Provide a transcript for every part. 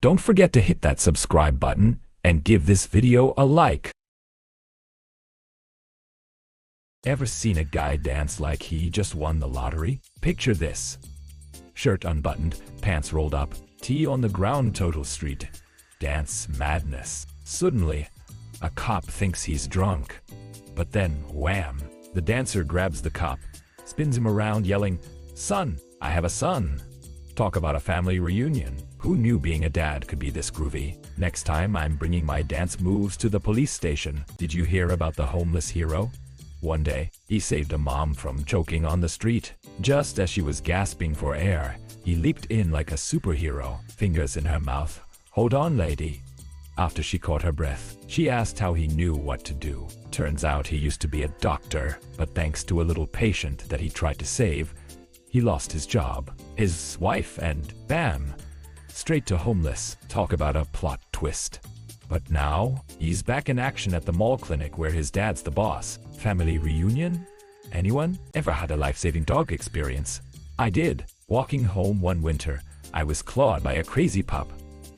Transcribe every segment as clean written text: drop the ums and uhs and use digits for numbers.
Don't forget to hit that subscribe button and give this video a like. Ever seen a guy dance like he just won the lottery? Picture this. Shirt unbuttoned, pants rolled up, tea on the ground, total street dance madness. Suddenly, a cop thinks he's drunk. But then, wham, the dancer grabs the cop, spins him around yelling, "Son, I have a son." Talk about a family reunion. Who knew being a dad could be this groovy? Next time I'm bringing my dance moves to the police station. Did you hear about the homeless hero? One day, he saved a mom from choking on the street. Just as she was gasping for air, he leaped in like a superhero, fingers in her mouth. "Hold on, lady." After she caught her breath, she asked how he knew what to do. Turns out he used to be a doctor, but thanks to a little patient that he tried to save, he lost his job, his wife, and bam, straight to homeless. Talk about a plot twist. But now, he's back in action at the mall clinic where his dad's the boss. Family reunion? Anyone ever had a life-saving dog experience? I did. Walking home one winter, I was clawed by a crazy pup.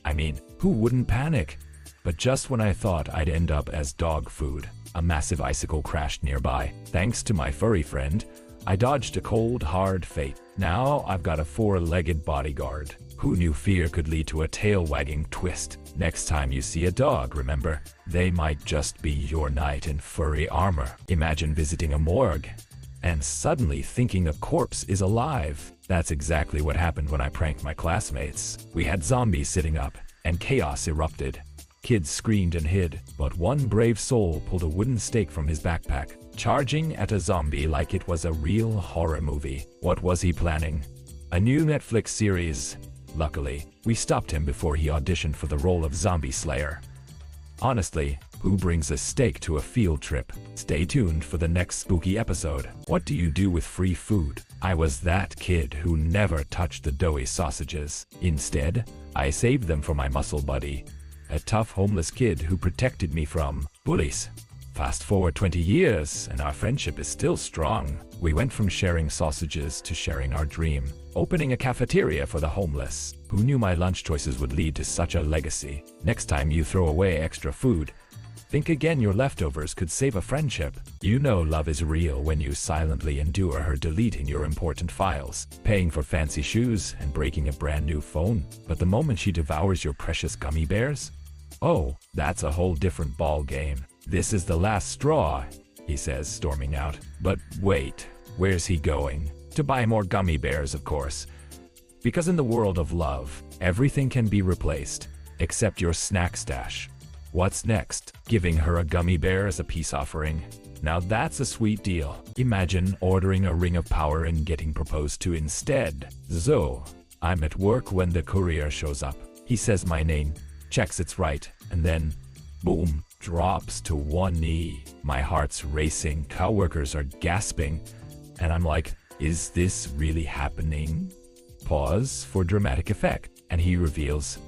I mean, who wouldn't panic? But just when I thought I'd end up as dog food, a massive icicle crashed nearby. Thanks to my furry friend, I dodged a cold, hard fate. Now I've got a four-legged bodyguard. Who knew fear could lead to a tail-wagging twist? Next time you see a dog, remember, they might just be your knight in furry armor. Imagine visiting a morgue and suddenly thinking a corpse is alive. That's exactly what happened when I pranked my classmates. We had zombies sitting up, and chaos erupted. Kids screamed and hid, but one brave soul pulled a wooden stake from his backpack, charging at a zombie like it was a real horror movie. What was he planning? A new Netflix series. Luckily, we stopped him before he auditioned for the role of Zombie Slayer. Honestly, who brings a steak to a field trip? Stay tuned for the next spooky episode. What do you do with free food? I was that kid who never touched the doughy sausages. Instead, I saved them for my muscle buddy, a tough homeless kid who protected me from bullies. Fast forward 20 years, and our friendship is still strong. We went from sharing sausages to sharing our dream, opening a cafeteria for the homeless. Who knew my lunch choices would lead to such a legacy? Next time you throw away extra food, think again. Your leftovers could save a friendship. You know love is real when you silently endure her deleting your important files, paying for fancy shoes, and breaking a brand new phone. But the moment she devours your precious gummy bears, oh, that's a whole different ball game. "This is the last straw," he says, storming out. But wait, where's he going? To buy more gummy bears, of course. Because in the world of love, everything can be replaced, except your snack stash. What's next? Giving her a gummy bear as a peace offering. Now that's a sweet deal. Imagine ordering a ring of power and getting proposed to instead. So, I'm at work when the courier shows up. He says my name, checks it's right, and then, boom, drops to one knee. My heart's racing, coworkers are gasping, and I'm like, is this really happening? Pause for dramatic effect, and he reveals,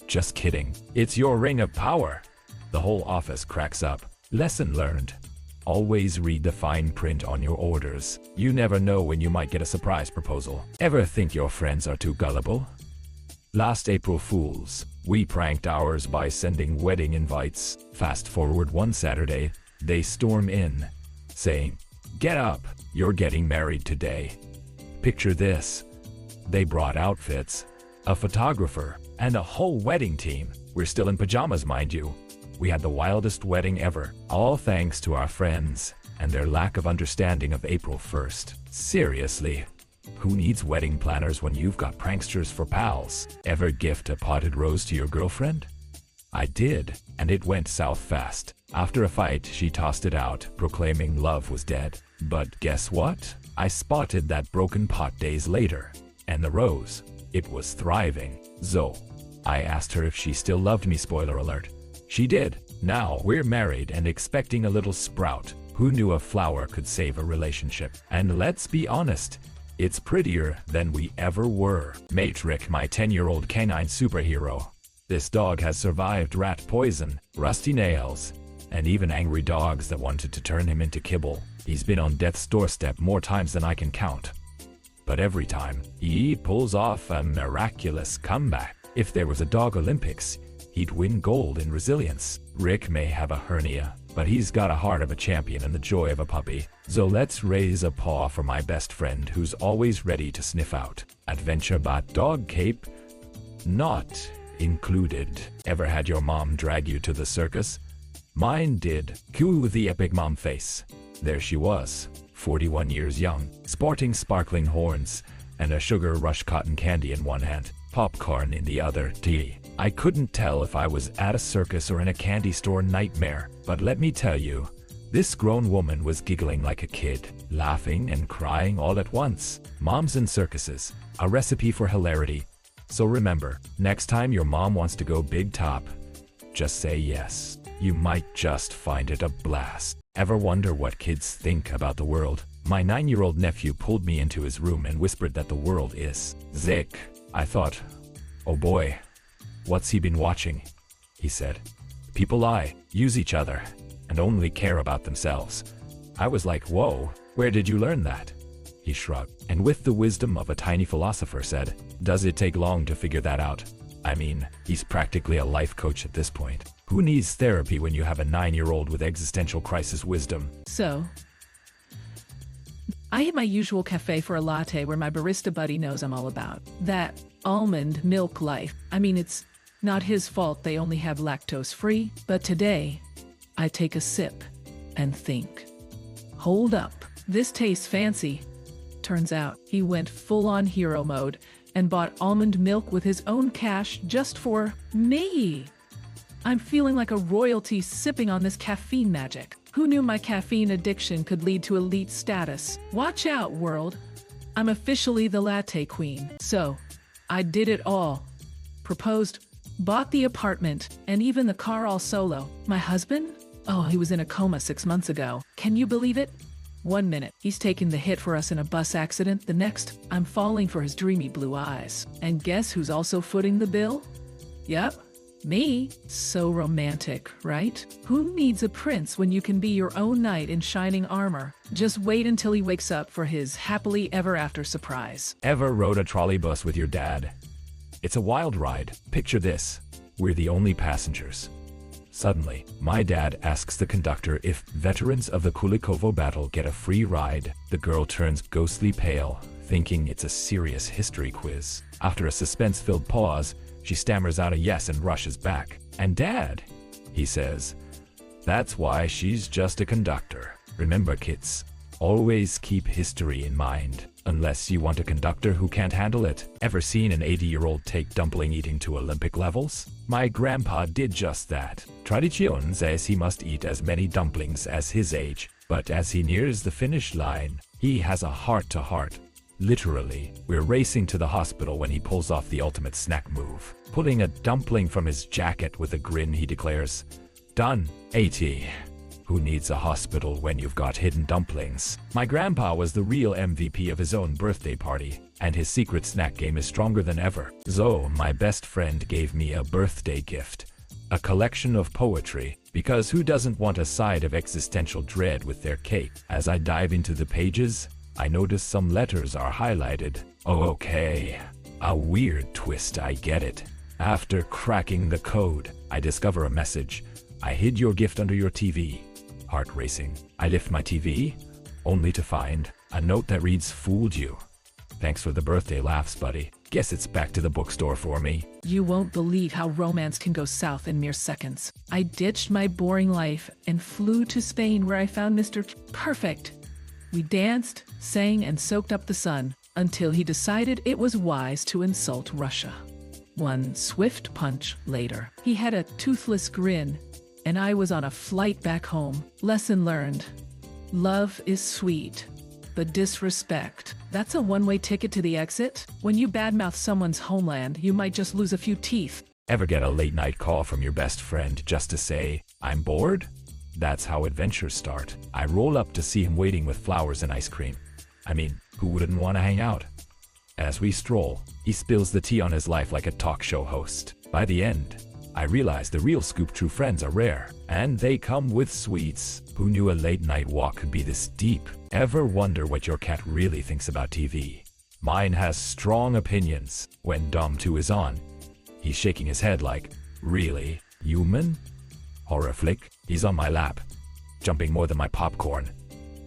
just kidding, it's your ring of power. The whole office cracks up. Lesson learned. Always read the fine print on your orders. You never know when you might get a surprise proposal. Ever think your friends are too gullible? Last April Fools, we pranked ours by sending wedding invites. Fast forward one Saturday, they storm in, saying, "Get up, you're getting married today." Picture this. They brought outfits, a photographer, and a whole wedding team. We're still in pajamas, mind you. We had the wildest wedding ever, all thanks to our friends and their lack of understanding of April 1st. Seriously. Who needs wedding planners when you've got pranksters for pals? Ever gift a potted rose to your girlfriend? I did, and it went south fast. After a fight, she tossed it out, proclaiming love was dead. But guess what? I spotted that broken pot days later, and the rose, it was thriving. So, I asked her if she still loved me, spoiler alert. She did. Now we're married and expecting a little sprout. Who knew a flower could save a relationship? And let's be honest, it's prettier than we ever were. Matrick, my 10-year-old canine superhero. This dog has survived rat poison, rusty nails, and even angry dogs that wanted to turn him into kibble. He's been on death's doorstep more times than I can count. But every time, he pulls off a miraculous comeback. If there was a dog Olympics, he'd win gold in resilience. Rick may have a hernia, but he's got a heart of a champion and the joy of a puppy. So let's raise a paw for my best friend who's always ready to sniff out. Adventure bot dog cape not included. Ever had your mom drag you to the circus? Mine did. Cue with the epic mom face. There she was, 41 years young, sporting sparkling horns and a sugar rush cotton candy in one hand, popcorn in the other. I couldn't tell if I was at a circus or in a candy store nightmare, but let me tell you, this grown woman was giggling like a kid, laughing and crying all at once. Moms in circuses, a recipe for hilarity. So remember, next time your mom wants to go big top, just say yes. You might just find it a blast. Ever wonder what kids think about the world? My 9-year-old nephew pulled me into his room and whispered that the world is sick. I thought, oh boy, what's he been watching? He said, people lie, use each other, and only care about themselves. I was like, whoa, where did you learn that? He shrugged, and with the wisdom of a tiny philosopher said, does it take long to figure that out? I mean, he's practically a life coach at this point. Who needs therapy when you have a 9-year-old with existential crisis wisdom? So, I hit my usual cafe for a latte where my barista buddy knows I'm all about that almond milk life. I mean, it's not his fault they only have lactose-free, but today, I take a sip and think, hold up, this tastes fancy. Turns out, he went full-on hero mode and bought almond milk with his own cash just for me. I'm feeling like a royalty sipping on this caffeine magic. Who knew my caffeine addiction could lead to elite status? Watch out, world. I'm officially the latte queen. So, I did it all. Proposed, bought the apartment, and even the car all solo. My husband? Oh, he was in a coma 6 months ago. Can you believe it? 1 minute, he's taking the hit for us in a bus accident. The next, I'm falling for his dreamy blue eyes. And guess who's also footing the bill? Yep. Me? So romantic, right? Who needs a prince when you can be your own knight in shining armor? Just wait until he wakes up for his happily ever after surprise. Ever rode a trolley bus with your dad? It's a wild ride. Picture this. We're the only passengers. Suddenly, my dad asks the conductor if veterans of the Kulikovo battle get a free ride. The girl turns ghostly pale, thinking it's a serious history quiz. After a suspense-filled pause, she stammers out a yes and rushes back. And Dad, he says, that's why she's just a conductor. Remember, kids, always keep history in mind, unless you want a conductor who can't handle it. Ever seen an 80-year-old take dumpling eating to Olympic levels? My grandpa did just that. Tradition says he must eat as many dumplings as his age, but as he nears the finish line, he has a heart-to-heart. Literally, we're racing to the hospital when he pulls off the ultimate snack move. Pulling a dumpling from his jacket with a grin, he declares, done, 80. Who needs a hospital when you've got hidden dumplings? My grandpa was the real MVP of his own birthday party, and his secret snack game is stronger than ever. So, my best friend gave me a birthday gift, a collection of poetry, because who doesn't want a side of existential dread with their cake? As I dive into the pages, I notice some letters are highlighted. Oh, okay. A weird twist, I get it. After cracking the code, I discover a message. I hid your gift under your TV. Heart racing. I lift my TV, only to find a note that reads, fooled you. Thanks for the birthday laughs, buddy. Guess it's back to the bookstore for me. You won't believe how romance can go south in mere seconds. I ditched my boring life and flew to Spain where I found Mr. Perfect. We danced, sang, and soaked up the sun until he decided it was wise to insult Russia. One swift punch later, he had a toothless grin, and I was on a flight back home. Lesson learned. Love is sweet, but disrespect, that's a one-way ticket to the exit. When you badmouth someone's homeland, you might just lose a few teeth. Ever get a late-night call from your best friend just to say, I'm bored? That's how adventures start. I roll up to see him waiting with flowers and ice cream. I mean, who wouldn't want to hang out? As we stroll, he spills the tea on his life like a talk show host. By the end, I realize the real Scoop true friends are rare, and they come with sweets. Who knew a late-night walk could be this deep? Ever wonder what your cat really thinks about TV? Mine has strong opinions when Dom 2 is on. He's shaking his head like, really? Human? Horror flick, he's on my lap, jumping more than my popcorn.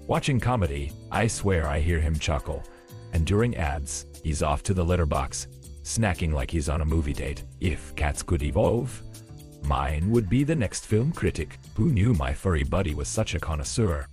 Watching comedy, I swear I hear him chuckle. And during ads, he's off to the letterbox, snacking like he's on a movie date. If cats could evolve, mine would be the next film critic. Who knew my furry buddy was such a connoisseur?